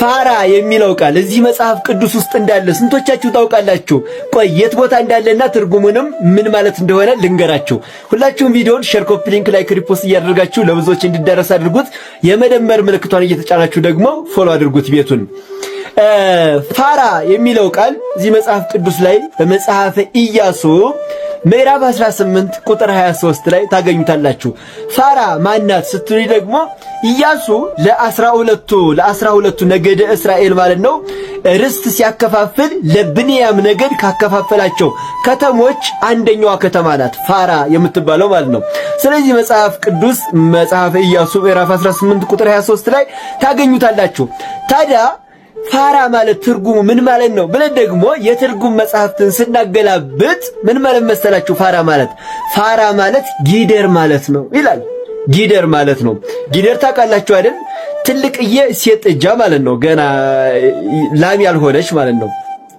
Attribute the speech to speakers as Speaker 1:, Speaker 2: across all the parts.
Speaker 1: ፋራ የሚለው ቃል እዚህ መጽሐፍ ቅዱስ ውስጥ እንዳለ ስንቶቻችሁ ታውቃላችሁ? ቆይ የት ቦታ እንዳለና ትርጉሙንም ምን ማለት እንደሆነ ልንገራችሁ። ሁላችሁም ቪዲዮውን ሼር፣ ኮፒ ሊንክ፣ ላይክ፣ ሪፖስት እያደረጋችሁ ለብዙዎች እንዲዳረስ አድርጉት። የመደመር ምልክቷን እየተጫናችሁ ደግሞ ፎሎ አድርጉት ቤቱን። ፋራ የሚለው ቃል እዚህ መጽሐፍ ቅዱስ ላይ በመጽሐፈ ኢያሱ ምዕራፍ 18 ቁጥር 23 ላይ ታገኙታላችሁ። ፋራ ማናት ስትሉኝ ደግሞ ኢያሱ ለ12ቱ ነገደ እስራኤል ማለት ነው ርስት ሲያከፋፍል ለብንያም ነገድ ካከፋፈላቸው ከተሞች አንደኛዋ ከተማ ናት ፋራ የምትባለው ማለት ነው። ስለዚህ መጽሐፍ ቅዱስ መጽሐፈ ኢያሱ ምዕራፍ 18 ቁጥር 23 ላይ ታገኙታላችሁ። ታዲያ ፋራ ማለት ትርጉሙ ምን ማለት ነው ብለን ደግሞ የትርጉም መጽሐፍትን ስናገላብጥ ምን ማለት መሰላችሁ? ፋራ ማለት ጊደር ማለት ነው ይላል። ጊደር ማለት ነው። ጊደር ታውቃላችሁ አይደል? ትልቅዬ ሴት ጥጃ ማለት ነው። ገና ላም ያልሆነች ማለት ነው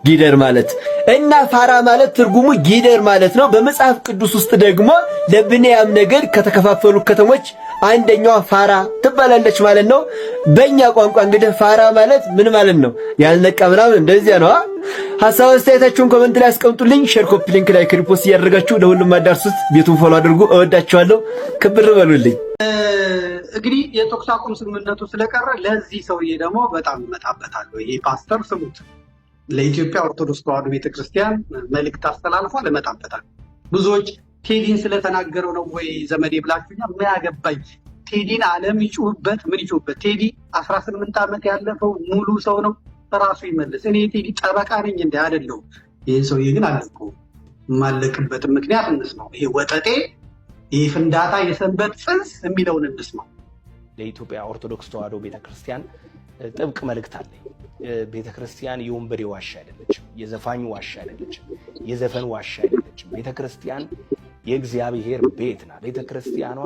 Speaker 1: ጊደር ማለት እና ፋራ ማለት ትርጉሙ ጊደር ማለት ነው። በመጽሐፍ ቅዱስ ውስጥ ደግሞ ለብንያም ነገድ ከተከፋፈሉ ከተሞች አንደኛዋ ፋራ ትባላለች ማለት ነው። በእኛ ቋንቋ እንግዲህ ፋራ ማለት ምን ማለት ነው? ያልነቃ ምናምን እንደዚያ ነው። ሐሳብ አስተያየታችሁን ኮሜንት ላይ አስቀምጡልኝ። ሼር፣ ኮፒ ሊንክ፣ ላይክ፣ ሪፖስት እያደረጋችሁ ለሁሉም አዳርሱት። ቤቱን ፎሎ አድርጉ። እወዳችኋለሁ። ክብር በሉልኝ።
Speaker 2: እንግዲህ የተኩስ አቁም ስምምነቱ ስለቀረ ለዚህ ሰውዬ ደግሞ በጣም እመጣበታለሁ። ይሄ ፓስተር ስሙት ለኢትዮጵያ ኦርቶዶክስ ተዋሕዶ ቤተክርስቲያን መልእክት አስተላልፏል። እመጣበታለሁ። ብዙዎች ቴዲን ስለተናገረው ነው ወይ ዘመዴ ብላችሁኛል። ምን ያገባኝ? ቴዲን ዓለም ይጩህበት ምን ይጩህበት? ቴዲ 18 ዓመት ያለፈው ሙሉ ሰው ነው። ራሱ ይመልስ። እኔ ቴዲ ጠበቃ ነኝ እንደ አይደለሁም። ይህን ሰውዬ ግን አለቁ የማለቅበትን ምክንያት እንስማው። ይሄ ወጠጤ፣ ይሄ ፍንዳታ፣ የሰንበት ጽንስ የሚለውን እንስማው።
Speaker 3: ለኢትዮጵያ ኦርቶዶክስ ተዋሕዶ ቤተክርስቲያን ጥብቅ መልእክት አለኝ። ቤተክርስቲያን የወንበዴ ዋሻ አይደለችም። የዘፋኝ ዋሻ አይደለችም። የዘፈን ዋሻ አይደለችም። ቤተክርስቲያን የእግዚአብሔር ቤት ናት። ቤተክርስቲያኗ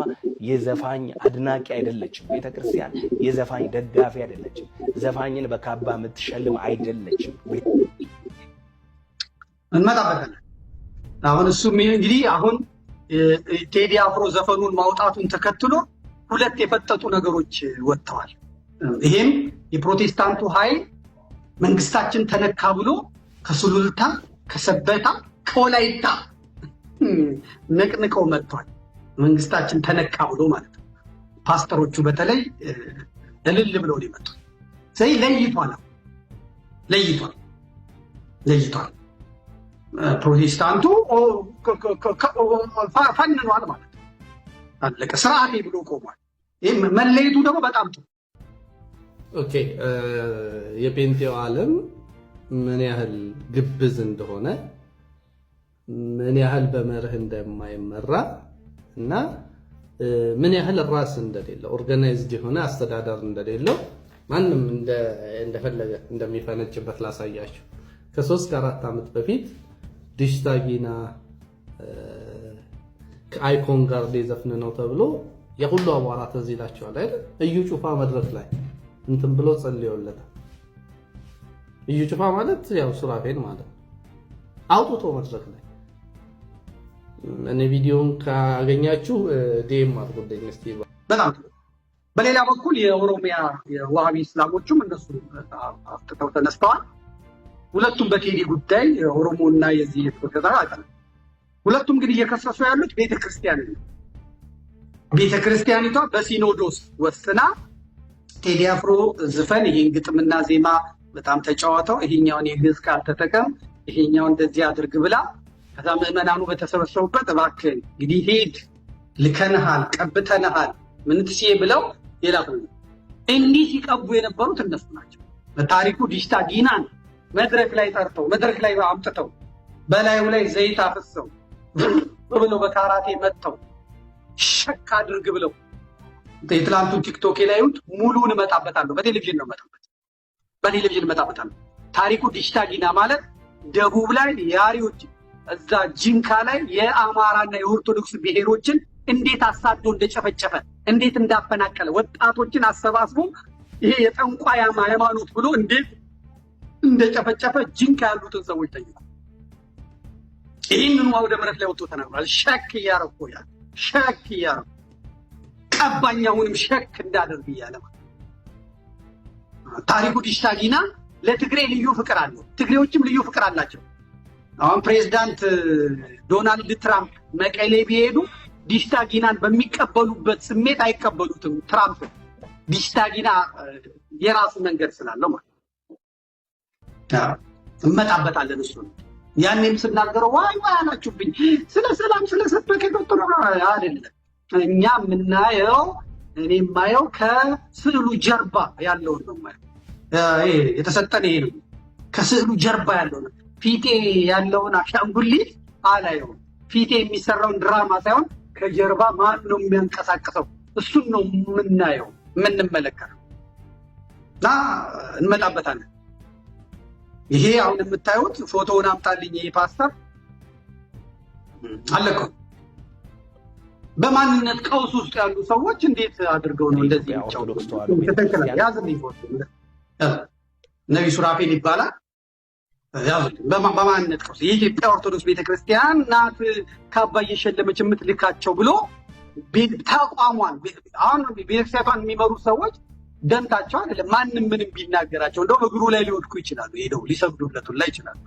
Speaker 3: የዘፋኝ አድናቂ አይደለችም። ቤተክርስቲያን የዘፋኝ ደጋፊ አይደለችም። ዘፋኝን በካባ የምትሸልም አይደለችም።
Speaker 2: እንመጣበታለን። አሁን እሱም እንግዲህ አሁን ቴዲ አፍሮ ዘፈኑን ማውጣቱን ተከትሎ ሁለት የፈጠጡ ነገሮች ወጥተዋል። ይሄም የፕሮቴስታንቱ ኃይል መንግስታችን ተነካ ብሎ ከሱሉልታ፣ ከሰበታ፣ ከወላይታ ነቅንቀው መጥቷል። መንግስታችን ተነካ ብሎ ማለት ነው። ፓስተሮቹ በተለይ እልል ብለው ነው የመጡት። ስለዚህ ለይቷል። ፕሮቴስታንቱ ፈንኗል ማለት ነው። አለቀ። ስርዓቴ ብሎ ቆሟል። ይህ መለየቱ ደግሞ በጣም ጥሩ።
Speaker 4: ኦኬ የጴንጤው ዓለም ምን ያህል ግብዝ እንደሆነ ምን ያህል በመርህ እንደማይመራ እና ምን ያህል ራስ እንደሌለው ኦርጋናይዝድ የሆነ አስተዳደር እንደሌለው ማንም እንደፈለገ እንደሚፈነጭበት ላሳያችሁ። ከ3 ከ4 ዓመት በፊት ዲሽታ ጊና ከአይኮን ጋር ሊዘፍን ነው ተብሎ የሁሉ አቧራ ትዝ ይላችኋል አይደል? እዩ ጩፋ መድረክ ላይ እንትን ብሎ ጸልዮለታል። እዩ ጩፋ ማለት ያው ሱራፌል ማለት አውጥቶ መድረክ ላይ እኔ ቪዲዮን ካገኛችሁ ዲኤም አድርጉልኝ እስቲ።
Speaker 2: በጣም በሌላ በኩል የኦሮሚያ የዋሃቢ እስላሞቹም እነሱ አፍጥተው ተነስተዋል። ሁለቱም በቴዲ ጉዳይ ኦሮሞና የዚህ የተከታታ አይደለም። ሁለቱም ግን እየከሰሱ ያሉት ቤተክርስቲያኒቷ በሲኖዶስ ወስና ቴዲ አፍሮ ዝፈን፣ ይሄን ግጥምና ዜማ በጣም ተጫዋተው፣ ይሄኛውን የግዕዝ ቃል ተጠቀም፣ ይሄኛውን እንደዚህ አድርግ ብላ ከዛ ምዕመናኑ በተሰበሰቡበት እባክህ እንግዲህ ሄድ ልከንሃል፣ ቀብተንሃል ምን ትሲዬ ብለው ይላሉ። እንዲህ ሲቀቡ የነበሩት እነሱ ናቸው። በታሪኩ ዲሽታ ጊናን መድረክ ላይ ጠርተው መድረክ ላይ አምጥተው በላዩ ላይ ዘይት አፍሰው ብለው በካራቴ መጥተው ሸክ አድርግ ብለው የትላንቱን ቲክቶክ ላይ ይሁት ሙሉውን እመጣበታለሁ። በቴሌቪዥን ነው እመጣበታለሁ። ታሪኩ ዲሽታ ጊና ማለት ደቡብ ላይ የአሪዎች እዛ ጂንካ ላይ የአማራና የኦርቶዶክስ ብሔሮችን እንዴት አሳዶ እንደጨፈጨፈ እንዴት እንዳፈናቀለ ወጣቶችን አሰባስቦ ይሄ የጠንቋይ ሃይማኖት ብሎ እንዴት እንደጨፈጨፈ ጂንካ ያሉትን ሰዎች ጠይቁ። ይህንን ወደ መሬት ላይ ወጥቶ ተናግሯል። ሸክ እያረኩ ቀባኛውንም ሸክ እንዳደርግ እያለ ታሪኩ ዲሽታጊና ለትግሬ ልዩ ፍቅር አለው፣ ትግሬዎችም ልዩ ፍቅር አላቸው። አሁን ፕሬዝዳንት ዶናልድ ትራምፕ መቀሌ ቢሄዱ ዲሽታጊናን በሚቀበሉበት ስሜት አይቀበሉትም። ትራምፕ ዲሽታጊና የራሱ መንገድ ስላለው ማለት እንመጣበታለን። እሱ ያኔም ስናገረው ዋይ ዋይ አላችሁብኝ ስለ ሰላም ስለሰበከ ዶክተር አይደለም። እኛ የምናየው እኔ የማየው ከስዕሉ ጀርባ ያለውን ነው ማለት የተሰጠን ይሄ ነው። ከስዕሉ ጀርባ ያለው ነው። ፊቴ ያለውን አሻንጉሊት አላየው። ፊቴ የሚሰራውን ድራማ ሳይሆን ከጀርባ ማን ነው የሚያንቀሳቅሰው እሱን ነው የምናየው የምንመለከተው። እና እንመጣበታለን። ይሄ አሁን የምታዩት ፎቶውን አምጣልኝ። ይሄ ፓስተር አለከ በማንነት ቀውስ ውስጥ ያሉ ሰዎች እንዴት አድርገው ነው እንደዚህ
Speaker 3: ኦርቶዶክስ ተዋሕዶ ቤተክርስቲያን
Speaker 2: ያዝልኝ ፎቶ ነብይ ሱራፌል ይባላል። ያዝልኝ በማንነት ቀውስ የኢትዮጵያ ኦርቶዶክስ ቤተክርስቲያን ናት ካባ እየሸለመች የምትልካቸው ብሎ ተቋሟን አሁን ቤተክርስቲያኗን የሚመሩ ሰዎች ደንታቸው አይደለም። ማንም ምንም ቢናገራቸው እንደው እግሩ ላይ ሊወድቁ ይችላሉ፣ ሄደው ሊሰግዱለት ላይ ይችላሉ።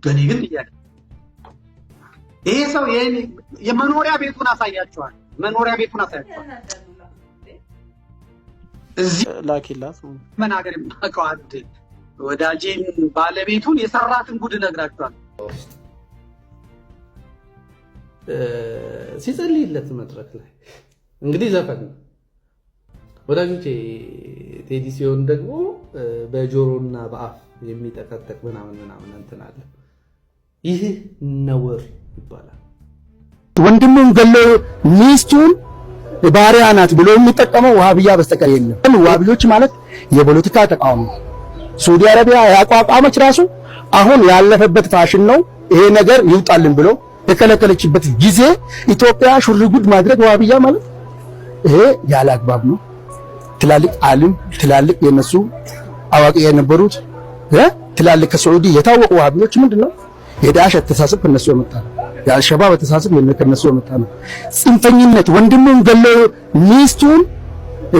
Speaker 2: ገኒ ግን ይሄ ሰው የመኖሪያ ቤቱን አሳያቸዋል። መኖሪያ ቤቱን አሳያቸዋል። እዚህ
Speaker 4: ላኪላት
Speaker 2: መናገር የማውቀው አንድ ወዳጄን ባለቤቱን የሰራትን ጉድ እነግራቸዋለሁ።
Speaker 4: ሲጸልይለት መድረክ ላይ እንግዲህ ዘፈን ወዳጆቼ ቴዲ ሲሆን ደግሞ በጆሮና በአፍ የሚጠቀጠቅ ምናምን እንትን አለ። ይህ ነውር ይባላል።
Speaker 5: ወንድሙን ገሎ ሚስቱን ባሪያ ናት ብሎ የሚጠቀመው ዋሃብያ በስተቀር የለም። ዋሃቢዎች ማለት የፖለቲካ ተቃዋሚ ሳዑዲ አረቢያ ያቋቋመች ራሱ አሁን ያለፈበት ፋሽን ነው። ይሄ ነገር ይውጣልን ብሎ የከለከለችበት ጊዜ ኢትዮጵያ ሹርጉድ ማድረግ ዋሃብያ ማለት ይሄ ያለ አግባብ ነው። ትላልቅ ዓለም ትላልቅ የነሱ አዋቂ የነበሩት ትላልቅ ከሳዑዲ የታወቁ ዋሃቢዎች ምንድነው የዳሽ አስተሳሰብ ከነሱ የመጣ ነው። የአልሸባብ አስተሳሰብ ከነሱ የመጣ ነው። ጽንፈኝነት ወንድሙን ገሎ ሚስቱን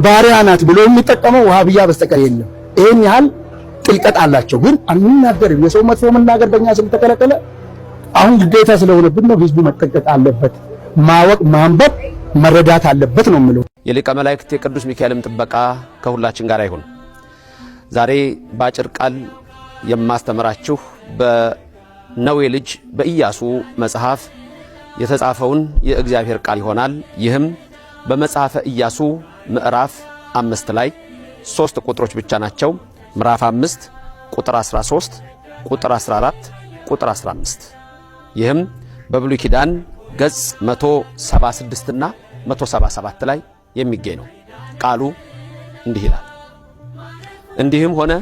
Speaker 5: ባሪያ ናት ብሎ የሚጠቀመው ዋሃብያ በስተቀር የለም። ይሄን ያህል ጥልቀት አላቸው። ግን አንናገርም። የሰው መጥፎ መናገር በእኛ ስለተከለከለ አሁን ግዴታ ስለሆነብን ነው። ህዝቡ መጠንቀቅ አለበት። ማወቅ ማንበብ መረዳት አለበት ነው የምለው።
Speaker 6: የሊቀ መላእክት የቅዱስ ሚካኤልም ጥበቃ ከሁላችን ጋር ይሁን። ዛሬ ባጭር ቃል የማስተምራችሁ በነዌ ልጅ በኢያሱ መጽሐፍ የተጻፈውን የእግዚአብሔር ቃል ይሆናል። ይህም በመጽሐፈ ኢያሱ ምዕራፍ 5 ላይ 3 ቁጥሮች ብቻ ናቸው። ምዕራፍ 5 ቁጥር 13፣ ቁጥር 14፣ ቁጥር 15። ይህም በብሉይ ኪዳን ገጽ 176 እና 177 ላይ የሚገኝ ነው። ቃሉ እንዲህ ይላል። እንዲህም ሆነ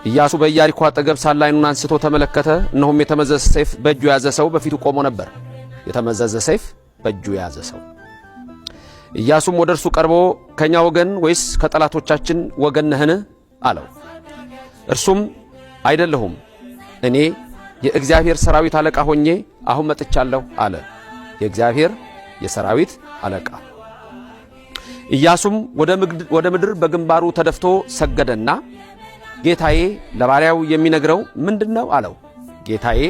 Speaker 6: ኢያሱ በኢያሪኮ አጠገብ ሳለ ዓይኑን አንስቶ ተመለከተ፣ እነሆም የተመዘዘ ሰይፍ በእጁ የያዘ ሰው በፊቱ ቆሞ ነበር። የተመዘዘ ሰይፍ በእጁ የያዘ ሰው። ኢያሱም ወደ እርሱ ቀርቦ ከኛ ወገን ወይስ ከጠላቶቻችን ወገን ነህን አለው። እርሱም አይደለሁም፣ እኔ የእግዚአብሔር ሰራዊት አለቃ ሆኜ አሁን መጥቻለሁ አለ። የእግዚአብሔር የሰራዊት አለቃ። ኢያሱም ወደ ምድር በግንባሩ ተደፍቶ ሰገደና ጌታዬ ለባሪያው የሚነግረው ምንድነው አለው። ጌታዬ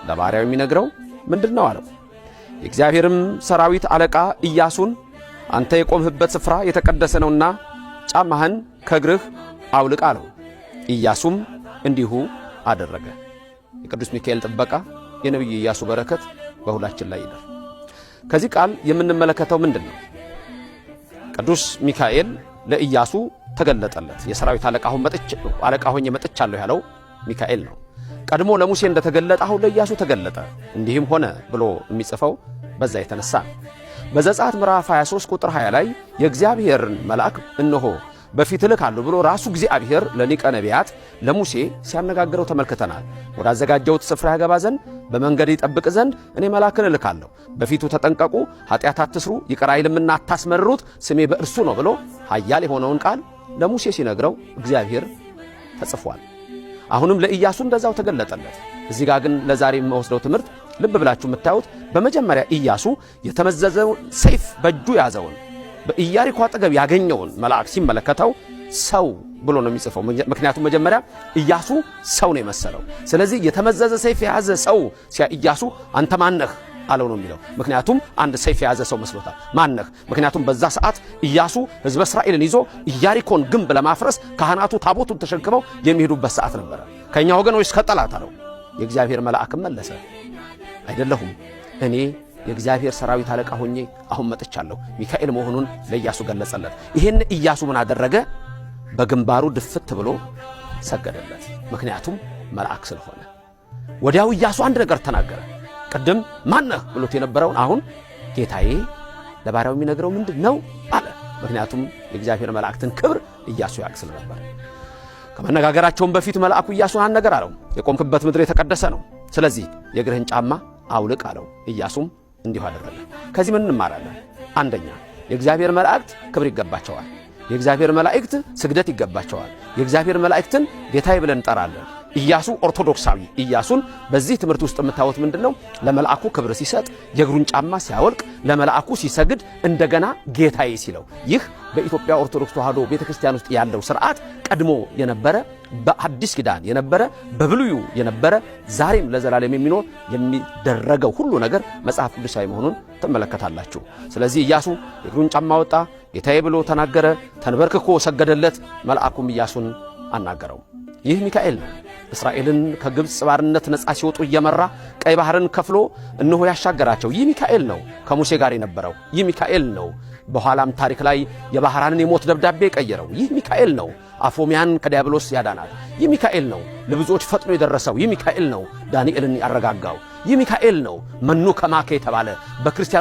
Speaker 6: ለባሪያው የሚነግረው ምንድነው አለው። የእግዚአብሔርም ሰራዊት አለቃ ኢያሱን አንተ የቆምህበት ስፍራ የተቀደሰ ነውና ጫማህን ከእግርህ አውልቅ አለው። ኢያሱም እንዲሁ አደረገ። የቅዱስ ሚካኤል ጥበቃ የነብዩ ኢያሱ በረከት በሁላችን ላይ ይደር። ከዚህ ቃል የምንመለከተው ምንድነው? ቅዱስ ሚካኤል ለኢያሱ ተገለጠለት። የሰራዊት አለቃ ሆኜ መጥቻለሁ ያለው ሚካኤል ነው። ቀድሞ ለሙሴ እንደተገለጠ አሁን ለኢያሱ ተገለጠ። እንዲህም ሆነ ብሎ የሚጽፈው በዛ የተነሳ በዘጸአት ምዕራፍ 23 ቁጥር 20 ላይ የእግዚአብሔርን መልአክ እነሆ በፊት እልካለሁ ብሎ ራሱ እግዚአብሔር ለሊቀ ነቢያት ለሙሴ ሲያነጋግረው ተመልክተናል። ወዳዘጋጀሁት ስፍራ ያገባ ዘንድ በመንገድ ይጠብቅ ዘንድ እኔ መልአክን እልካለሁ። በፊቱ ተጠንቀቁ፣ ኃጢአት አትስሩ፣ ይቅር አይልምና አታስመርሩት፣ ስሜ በእርሱ ነው ብሎ ኃያል የሆነውን ቃል ለሙሴ ሲነግረው እግዚአብሔር ተጽፏል። አሁንም ለኢያሱ እንደዛው ተገለጠለት። እዚህ ጋር ግን ለዛሬ የምወስደው ትምህርት ልብ ብላችሁ የምታዩት በመጀመሪያ ኢያሱ የተመዘዘውን ሰይፍ በእጁ ያዘውን በኢያሪኮ አጠገብ ያገኘውን መልአክ ሲመለከተው ሰው ብሎ ነው የሚጽፈው። ምክንያቱም መጀመሪያ ኢያሱ ሰው ነው የመሰለው። ስለዚህ የተመዘዘ ሰይፍ የያዘ ሰው ኢያሱ አንተ ማነህ አለው ነው የሚለው። ምክንያቱም አንድ ሰይፍ የያዘ ሰው መስሎታል። ማነህ? ምክንያቱም በዛ ሰዓት ኢያሱ ሕዝበ እስራኤልን ይዞ ኢያሪኮን ግንብ ለማፍረስ ካህናቱ ታቦቱን ተሸክመው የሚሄዱበት ሰዓት ነበረ። ከኛ ወገን ወይስ ከጠላት አለው። የእግዚአብሔር መልአክም መለሰ አይደለሁም፣ እኔ የእግዚአብሔር ሰራዊት አለቃ ሆኜ አሁን መጥቻለሁ። ሚካኤል መሆኑን ለኢያሱ ገለጸለት። ይሄን ኢያሱ ምን አደረገ? በግንባሩ ድፍት ብሎ ሰገደለት። ምክንያቱም መልአክ ስለሆነ። ወዲያው ኢያሱ አንድ ነገር ተናገረ። ቀደም ማነህ ብሎት የነበረውን አሁን ጌታዬ ለባሪያው የሚነግረው ምንድነው አለ። ምክንያቱም የእግዚአብሔር መልአክትን ክብር ኢያሱ ያውቅ ስለነበር። ከመነጋገራቸውም በፊት መልአኩ ኢያሱን አንድ ነገር አለው። የቆምክበት ምድር የተቀደሰ ነው፣ ስለዚህ የእግርህን ጫማ አውልቅ አለው። ኢያሱም እንዲሁ አደረገ። ከዚህ ምን እንማራለን? አንደኛ የእግዚአብሔር መላእክት ክብር ይገባቸዋል። የእግዚአብሔር መላእክት ስግደት ይገባቸዋል። የእግዚአብሔር መላእክትን ጌታዬ ብለን እንጠራለን። ኢያሱ ኦርቶዶክሳዊ ኢያሱን በዚህ ትምህርት ውስጥ የምታዩት ምንድነው? ለመልአኩ ክብር ሲሰጥ፣ የእግሩን ጫማ ሲያወልቅ፣ ለመልአኩ ሲሰግድ፣ እንደገና ጌታዬ ሲለው። ይህ በኢትዮጵያ ኦርቶዶክስ ተዋሕዶ ቤተክርስቲያን ውስጥ ያለው ሥርዓት ቀድሞ የነበረ በአዲስ ኪዳን የነበረ በብሉዩ የነበረ ዛሬም ለዘላለም የሚኖር የሚደረገው ሁሉ ነገር መጽሐፍ ቅዱሳዊ መሆኑን ትመለከታላችሁ። ስለዚህ ኢያሱ የእግሩን ጫማ ወጣ፣ ጌታዬ ብሎ ተናገረ፣ ተንበርክኮ ሰገደለት። መልአኩም ኢያሱን አናገረው። ይህ ሚካኤል ነው። እስራኤልን ከግብፅ ባርነት ነፃ ሲወጡ እየመራ ቀይ ባህርን ከፍሎ እነሆ ያሻገራቸው ይህ ሚካኤል ነው። ከሙሴ ጋር የነበረው ይህ ሚካኤል ነው። በኋላም ታሪክ ላይ የባህራንን የሞት ደብዳቤ ቀየረው ይህ ሚካኤል ነው። አፎሚያን ከዲያብሎስ ያዳናት ይህ ሚካኤል ነው። ለብዙዎች ፈጥኖ የደረሰው ይህ ሚካኤል ነው። ዳንኤልን ያረጋጋው ይህ ሚካኤል ነው። መኑ ከማከ የተባለ በክርስቲያን